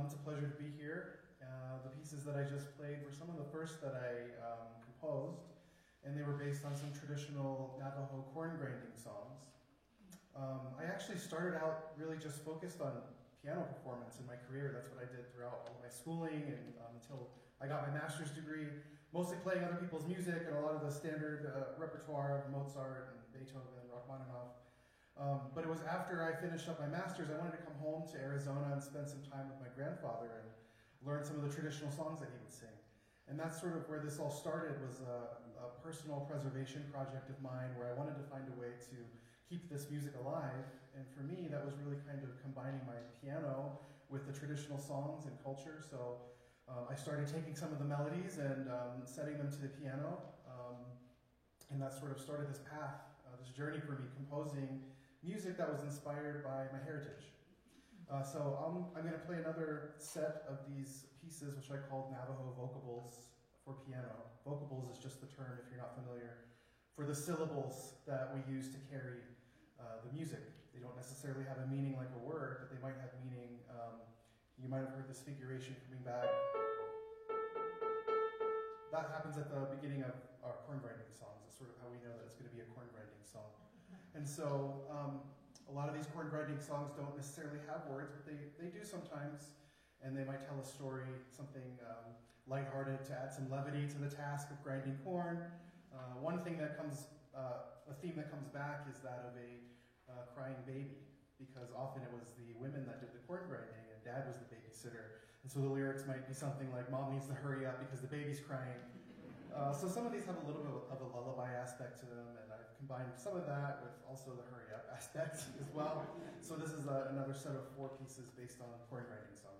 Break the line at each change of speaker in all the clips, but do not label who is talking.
It's a pleasure to be here. The pieces that I just played were some of the first that I composed, and they were based on some traditional Navajo corn grinding songs. I actually started out really just focused on piano performance in my career. That's what I did throughout all of my schooling and until I got my master's degree, mostly playing other people's music and a lot of the standard repertoire of Mozart and Beethoven and Rachmaninoff. But it was after I finished up my master's, I wanted to come home to Arizona and spend some time with my grandfather and learn some of the traditional songs that he would sing. And that's sort of where this all started, was a personal preservation project of mine where I wanted to find a way to keep this music alive. And for me, that was really kind of combining my piano with the traditional songs and culture. So I started taking some of the melodies and setting them to the piano. And that sort of started this path, this journey for me, composing music that was inspired by my heritage. So I'm going to play another set of these pieces, which I called Navajo vocables for piano. Vocables is just the term, if you're not familiar, for the syllables that we use to carry the music. They don't necessarily have a meaning like a word, but they might have meaning. You might have heard this figuration coming back. That happens at the beginning of our corn grinding songs. It's sort of how we know that it's going to be a corn grinding song. And so a lot of these corn grinding songs don't necessarily have words, but they do sometimes. And they might tell a story, something lighthearted to add some levity to the task of grinding corn. One thing that comes, a theme that comes back is that of a crying baby, because often it was the women that did the corn grinding and dad was the babysitter. And so the lyrics might be something like, "Mom needs to hurry up because the baby's crying." So some of these have a little bit of a lullaby aspect to them, and I've combined some of that with also the hurry up aspect as well. So this is another set of 4 pieces based on corn grinding songs.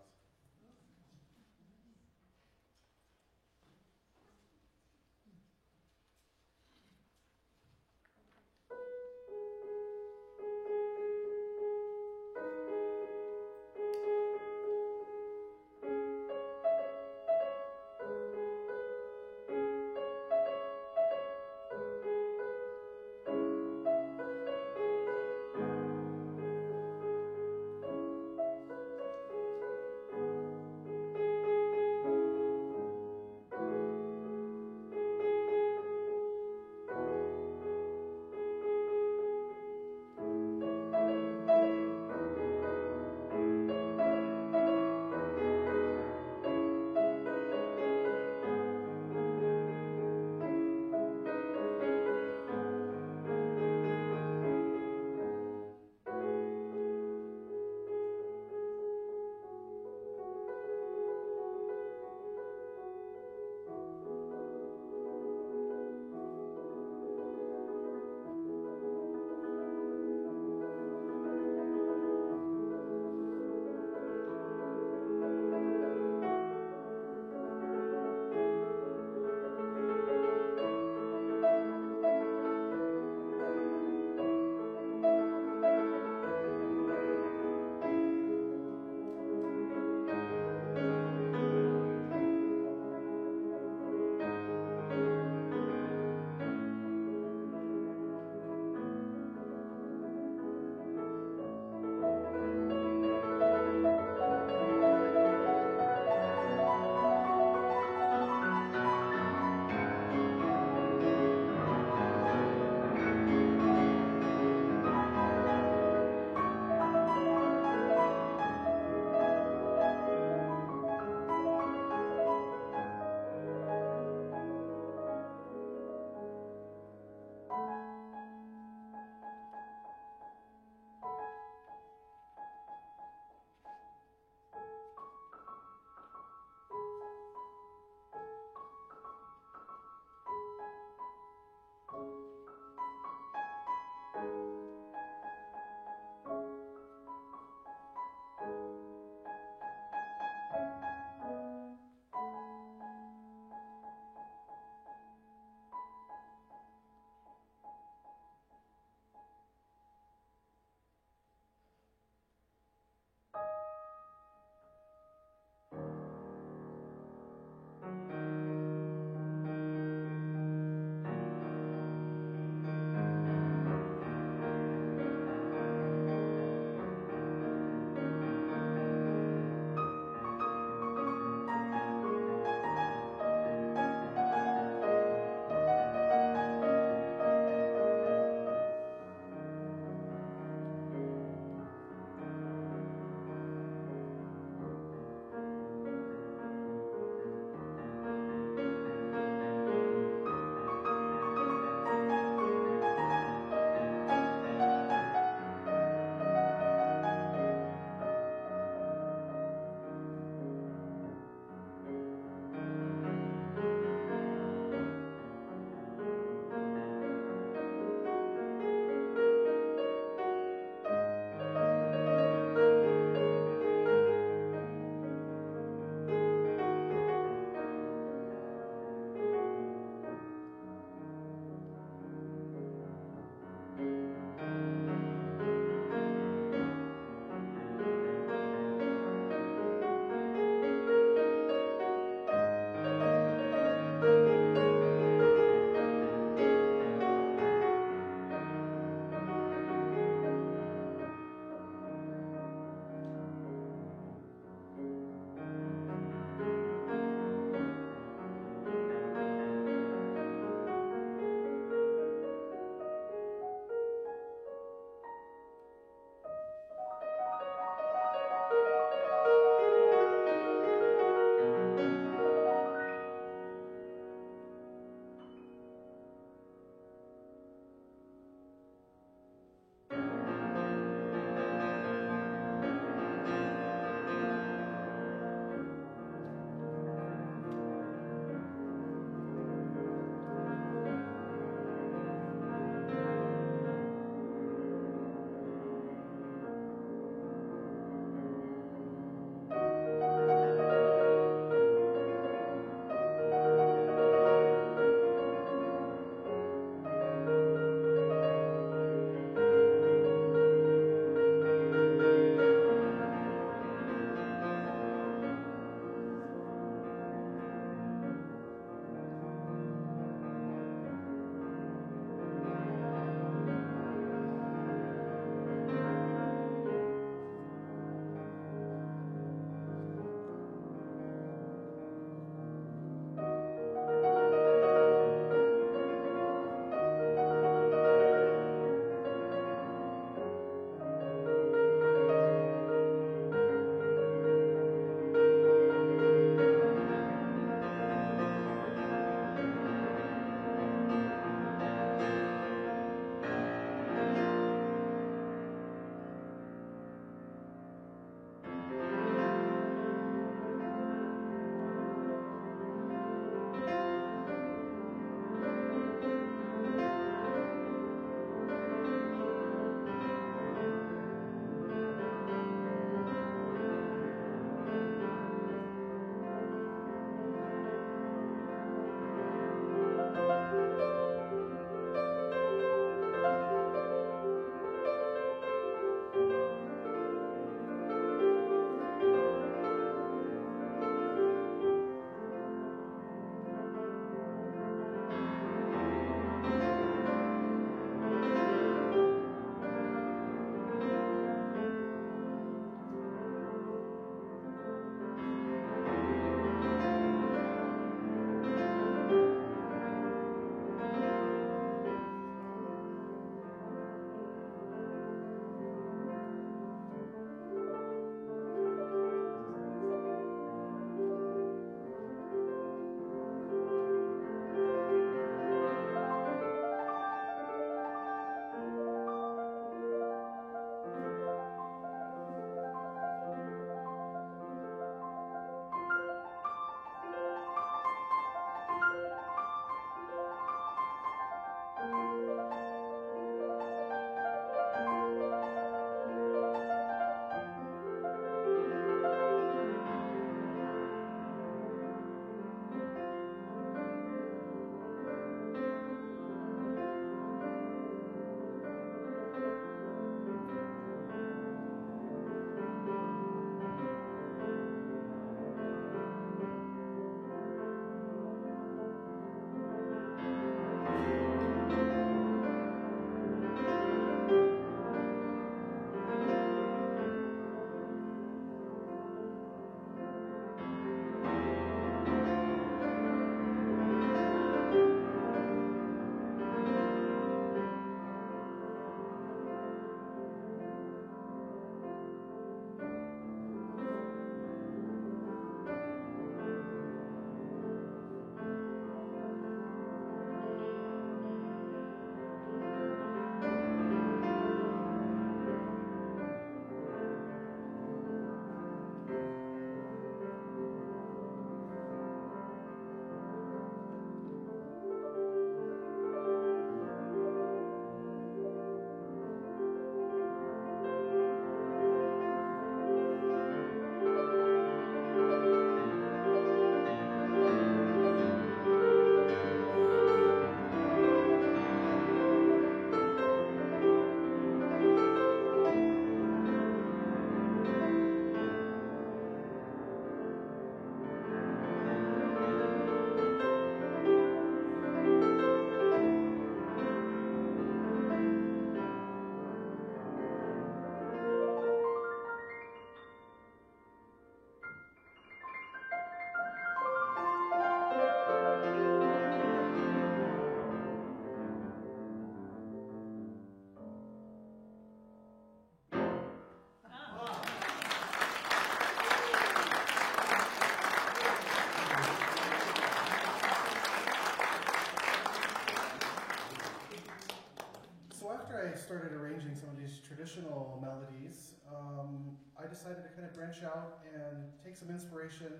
branch out and take some inspiration,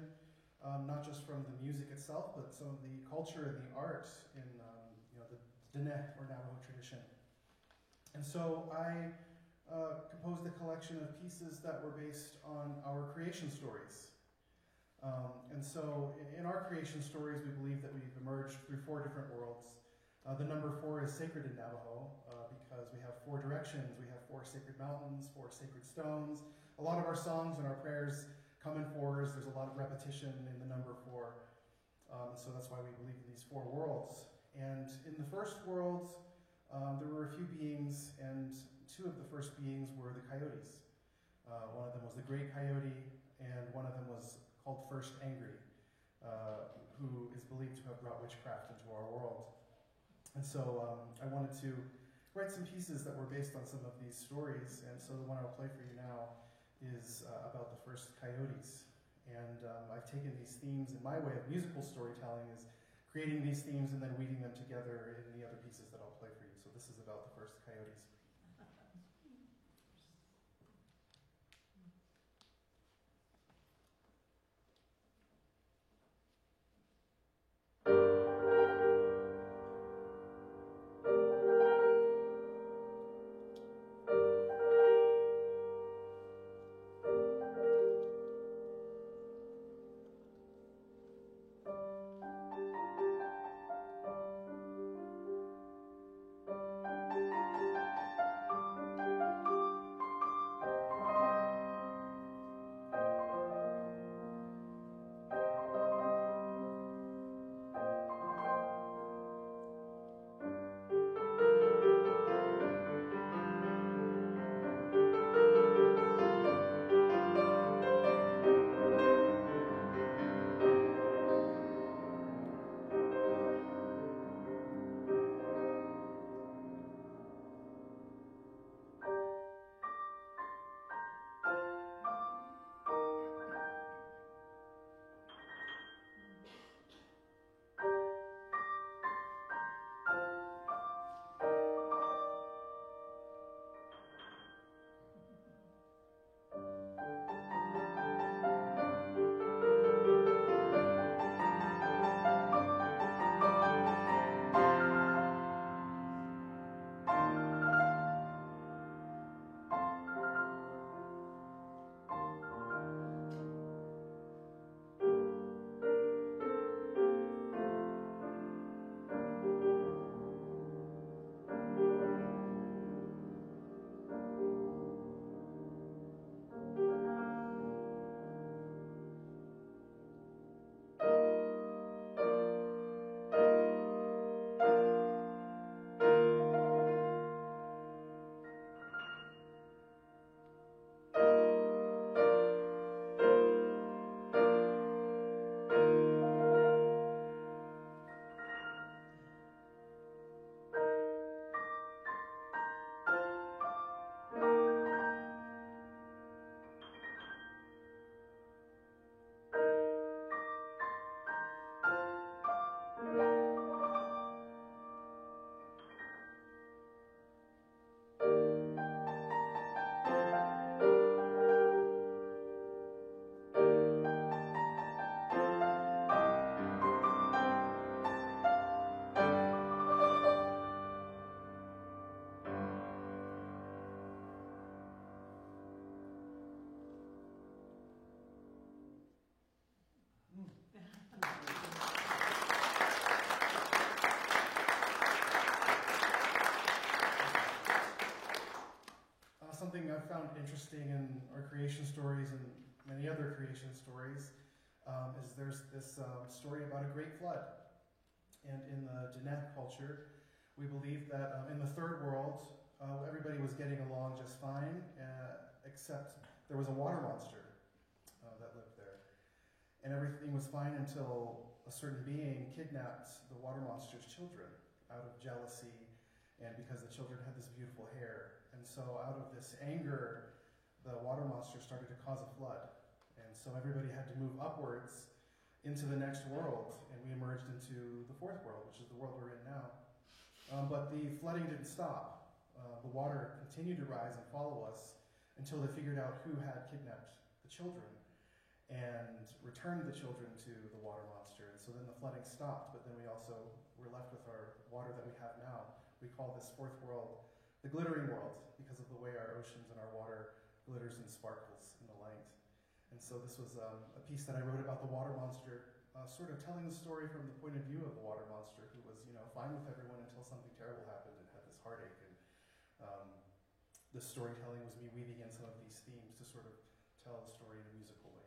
not just from the music itself, but some of the culture and the art in the Dene or Navajo tradition. And so I composed a collection of pieces that were based on our creation stories. And so in our creation stories, we believe that we've emerged through 4 different worlds. The number 4 is sacred in Navajo because we have 4 directions. We have 4 sacred mountains, 4 sacred stones. A lot of our songs and our prayers come in 4s. There's a lot of repetition in the number 4. So that's why we believe in these 4 worlds. And in the first world, there were a few beings, and 2 of the first beings were the coyotes. One of them was the Great Coyote, and one of them was called First Angry, who is believed to have brought witchcraft into our world. And so I wanted to write some pieces that were based on some of these stories, and so the one I'll play for you now is about the first coyotes. And I've taken these themes, and my way of musical storytelling is creating these themes and then weaving them together in the other pieces that I'll play for you. So this is about the first coyotes. Something I've found interesting in our creation stories and many other creation stories is there's this story about a great flood. And in the Dene culture, we believe that in the third world, everybody was getting along just fine, except there was a water monster that lived there. And everything was fine until a certain being kidnapped the water monster's children out of jealousy and because the children had this beautiful hair. And so out of this anger, the water monster started to cause a flood. And so everybody had to move upwards into the next world, and we emerged into the fourth world, which is the world we're in now. But the flooding didn't stop. The water continued to rise and follow us until they figured out who had kidnapped the children and returned the children to the water monster. And so then the flooding stopped, but then we also were left with our water that we have now. We call this fourth world the glittering world because of the way our oceans and our water glitters and sparkles in the light. And so this was a piece that I wrote about the water monster, sort of telling the story from the point of view of the water monster, who was, fine with everyone until something terrible happened and had this heartache. And the storytelling was me weaving in some of these themes to sort of tell the story in a musical way.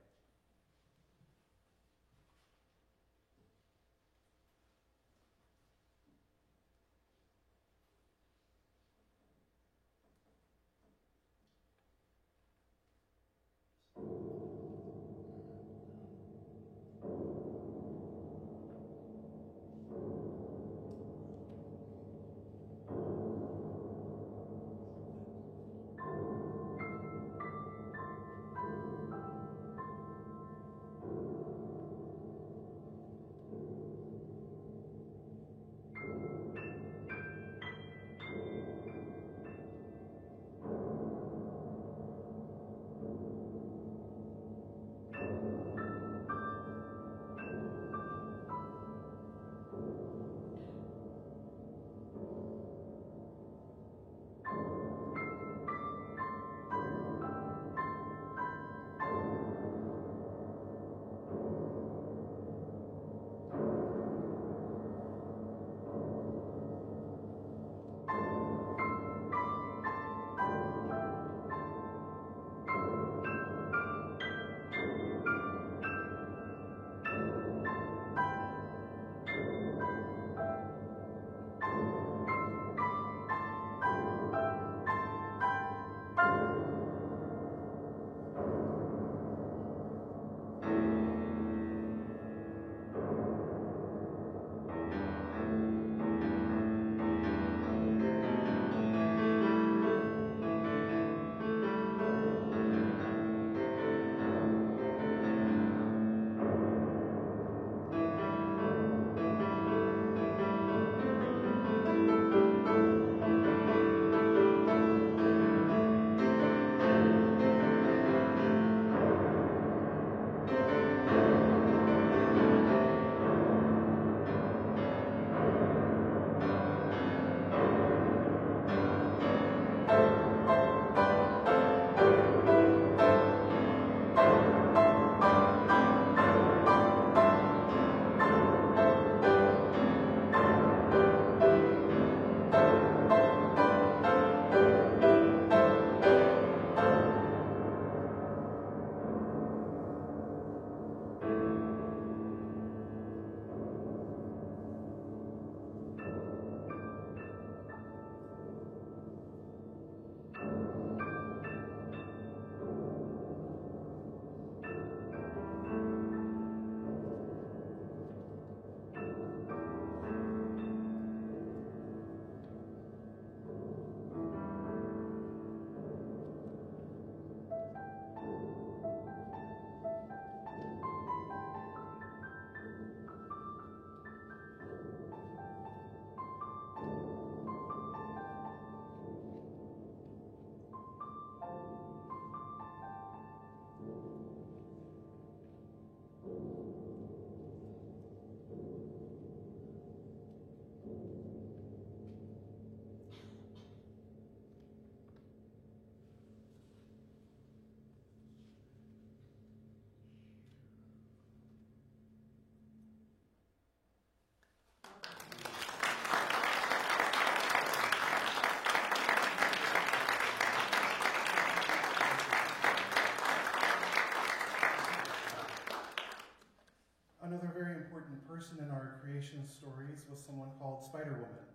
Another very important person in our creation stories was someone called Spider-Woman.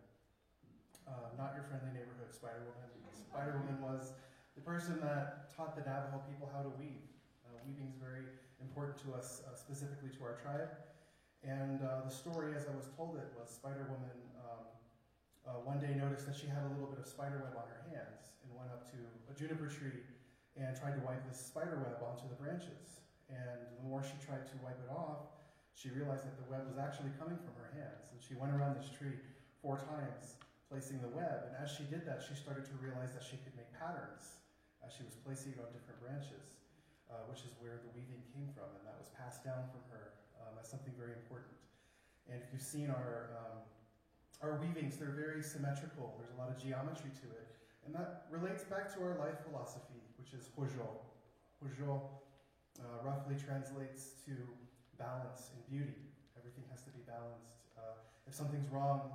Not your friendly neighborhood Spider-Woman. Spider-Woman was the person that taught the Navajo people how to weave. Weaving is very important to us, specifically to our tribe. And the story, as I was told it, was Spider-Woman one day noticed that she had a little bit of spider web on her hands and went up to a juniper tree and tried to wipe this spider web onto the branches. And the more she tried to wipe it off, she realized that the web was actually coming from her hands. And she went around this tree 4 times, placing the web. And as she did that, she started to realize that she could make patterns as she was placing it on different branches. which is where the weaving came from, and that was passed down from her as something very important. And if you've seen our weavings, they're very symmetrical. There's a lot of geometry to it. And that relates back to our life philosophy, which is Hojo. Hojo roughly translates to balance and beauty. Everything has to be balanced. If something's wrong,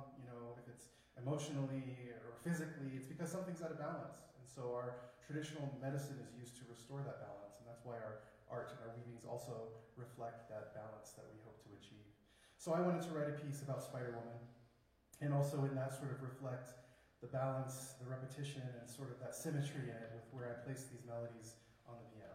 if it's emotionally or physically, it's because something's out of balance. And so our traditional medicine is used to restore that balance. And that's why our art and our weavings also reflect that balance that we hope to achieve. So I wanted to write a piece about Spider-Woman, and also in that sort of reflect the balance, the repetition, and sort of that symmetry in it with where I place these melodies on the piano.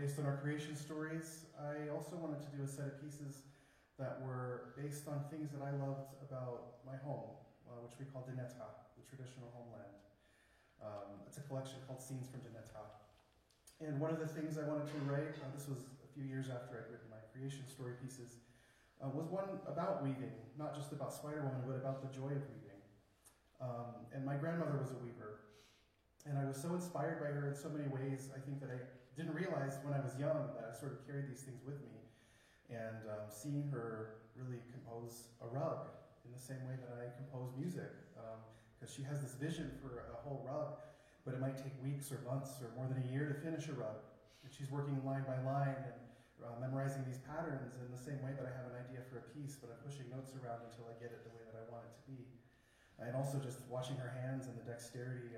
based on our creation stories, I also wanted to do a set of pieces that were based on things that I loved about my home, which we call Dineta, the traditional homeland. It's a collection called Scenes from Dineta. And one of the things I wanted to write, this was a few years after I'd written my creation story pieces, was one about weaving, not just about Spider-Woman, but about the joy of weaving. And my grandmother was a weaver, and I was so inspired by her in so many ways, I think that I didn't realize when I was young that I sort of carried these things with me. And seeing her really compose a rug in the same way that I compose music, because she has this vision for a whole rug, but it might take weeks or months or more than a year to finish a rug. And she's working line by line and memorizing these patterns in the same way that I have an idea for a piece, but I'm pushing notes around until I get it the way that I want it to be. And also just watching her hands and the dexterity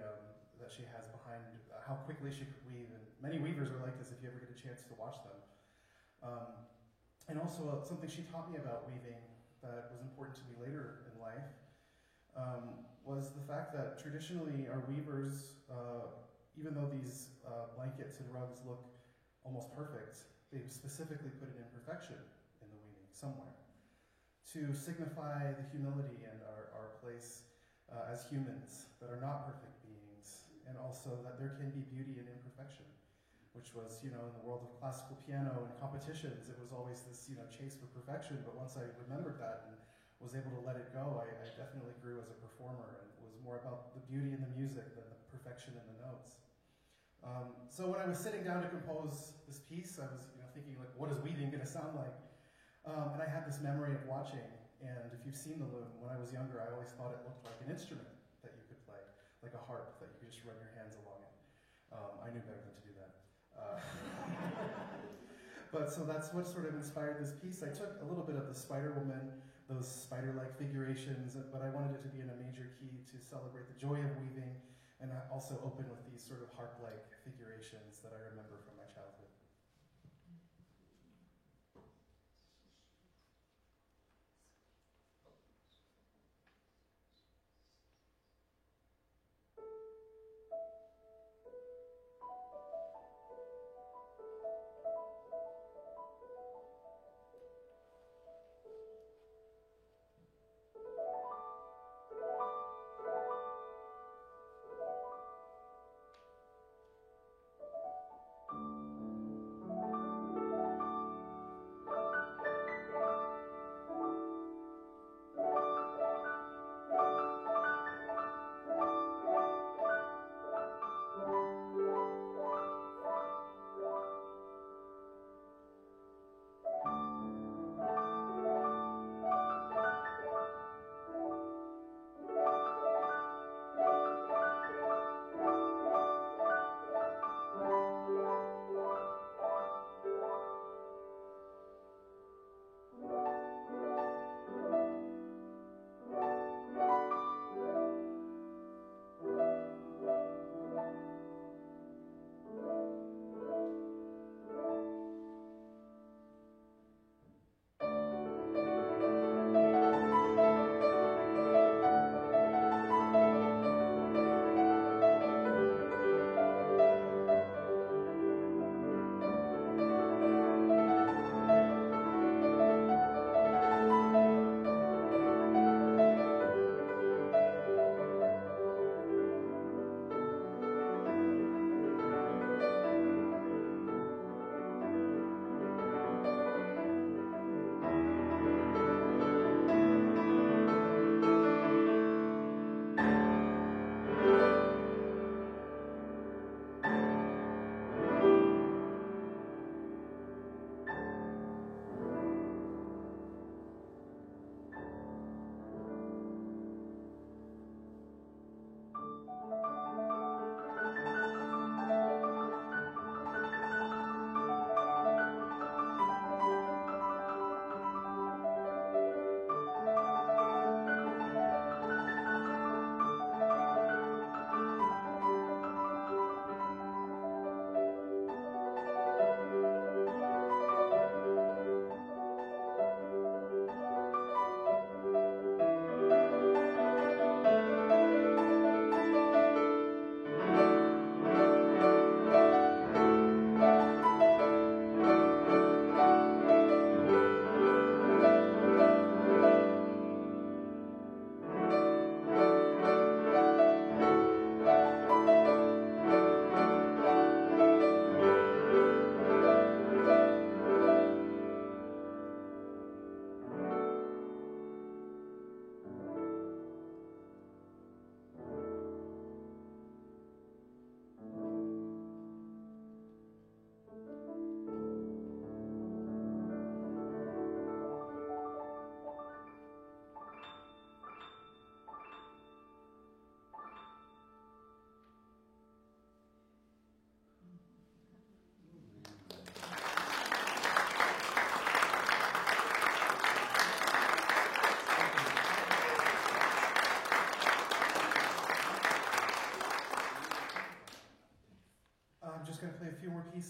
that she has behind how quickly she could weave. And many weavers are like this if you ever get a chance to watch them. And also something she taught me about weaving that was important to me later in life was the fact that traditionally our weavers, even though these blankets and rugs look almost perfect, they specifically put an imperfection in the weaving somewhere to signify the humility and our place as humans that are not perfect beings, and also that there can be beauty in imperfection. Which was, in the world of classical piano and competitions, it was always this, chase for perfection. But once I remembered that and was able to let it go, I definitely grew as a performer, and it was more about the beauty in the music than the perfection in the notes. So when I was sitting down to compose this piece, I was, thinking, like, what is weaving going to sound like? And I had this memory of watching. And if you've seen the loom, when I was younger, I always thought it looked like an instrument that you could play, like a harp that you could just run your hands along it. I knew better than to do that. But so that's what sort of inspired this piece. I took a little bit of the Spider-Woman, those spider-like figurations, but I wanted it to be in a major key to celebrate the joy of weaving, and I also open with these sort of harp-like figurations that I remember from my childhood.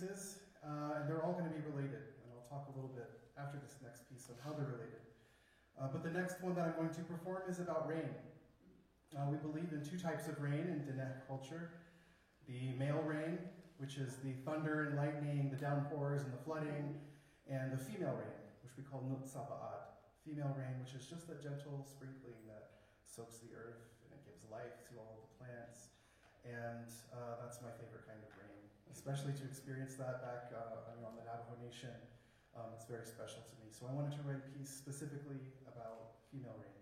pieces, and they're all going to be related, and I'll talk a little bit after this next piece on how they're related. But the next one that I'm going to perform is about rain. We believe in two types of rain in Diné culture. The male rain, which is the thunder and lightning, the downpours and the flooding, and the female rain, which we call Nut Sabaat. Female rain, which is just that gentle sprinkling that soaks the earth and it gives life to all of the plants. And that's my favorite kind of rain, especially to experience that back on the Navajo Nation. It's very special to me. So I wanted to write a piece specifically about female rain.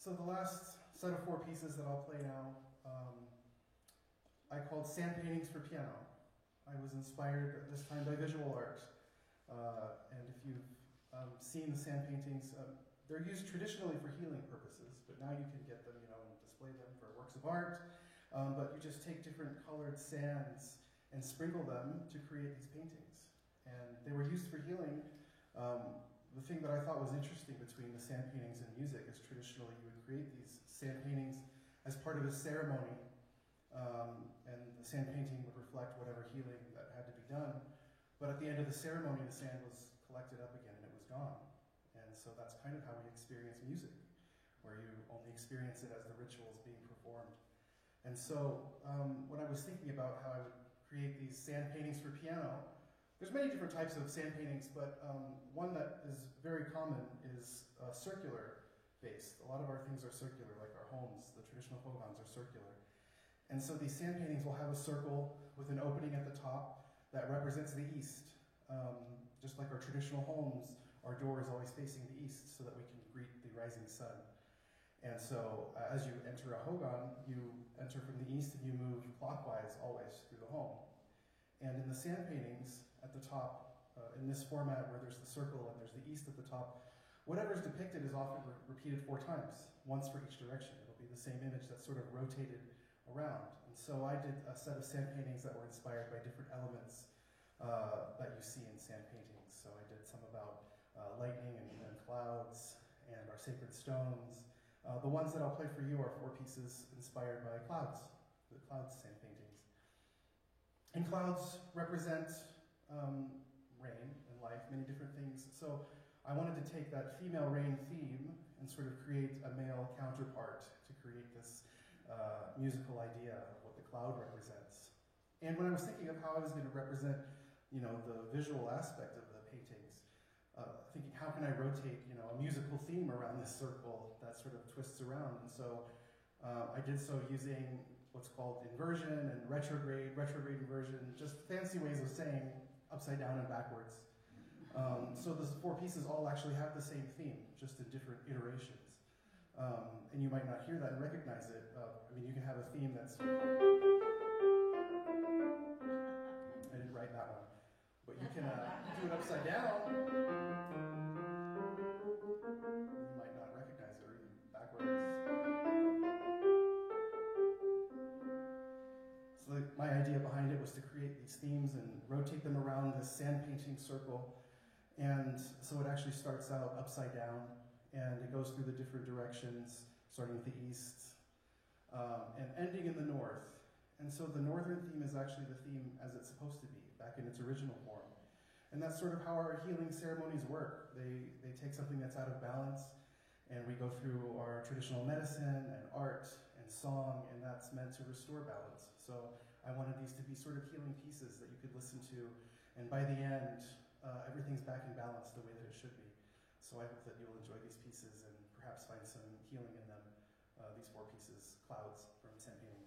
So the last set of four pieces that I'll play now, I called Sand Paintings for Piano. I was inspired at this time by visual art. And if you've seen the sand paintings, they're used traditionally for healing purposes, but now you can get them, and display them for works of art. But you just take different colored sands and sprinkle them to create these paintings. And they were used for healing. The thing that I thought was interesting between the sand paintings and music is traditionally you would create these sand paintings as part of a ceremony, and the sand painting would reflect whatever healing that had to be done. But at the end of the ceremony, the sand was collected up again and it was gone. And so that's kind of how we experience music, where you only experience it as the ritual is being performed. And so when I was thinking about how I would create these sand paintings for piano, there's many different types of sand paintings, but one that is very common is circular based. A lot of our things are circular, like our homes, the traditional hogans are circular. And so these sand paintings will have a circle with an opening at the top that represents the east. Just like our traditional homes, our door is always facing the east so that we can greet the rising sun. And so as you enter a hogan, you enter from the east and you move clockwise always through the home. And in the sand paintings at the top, in this format where there's the circle and there's the east at the top, whatever's depicted is often repeated 4 times, once for each direction. It'll be the same image that's sort of rotated around. And so I did a set of sand paintings that were inspired by different elements that you see in sand paintings. So I did some about lightning and clouds and our sacred stones. The ones that I'll play for you are 4 pieces inspired by clouds, the clouds sand paintings. And clouds represent rain and life, many different things. So I wanted to take that female rain theme and sort of create a male counterpart to create this musical idea of what the cloud represents. And when I was thinking of how I was going to represent, the visual aspect of the paintings, thinking how can I rotate, a musical theme around this circle that sort of twists around. And so I did so using what's called inversion and retrograde inversion, just fancy ways of saying upside down and backwards. So those 4 pieces all actually have the same theme, just in different iterations. And you might not hear that and recognize it. You can have a theme that's... I didn't write that one. But you can do it upside down. You might not recognize it, or even backwards. So my idea behind it was to create these themes and rotate them around this sand painting circle. And so it actually starts out upside down, and it goes through the different directions, starting with the east, and ending in the north. And so the northern theme is actually the theme as it's supposed to be, back in its original form. And that's sort of how our healing ceremonies work. They take something that's out of balance, and we go through our traditional medicine and art and song, and that's meant to restore balance. So I wanted these to be sort of healing pieces that you could listen to, and by the end, everything's back in balance the way that it should be. So I hope that you'll enjoy these pieces and perhaps find some healing in them, these 4 pieces, clouds from sand painting.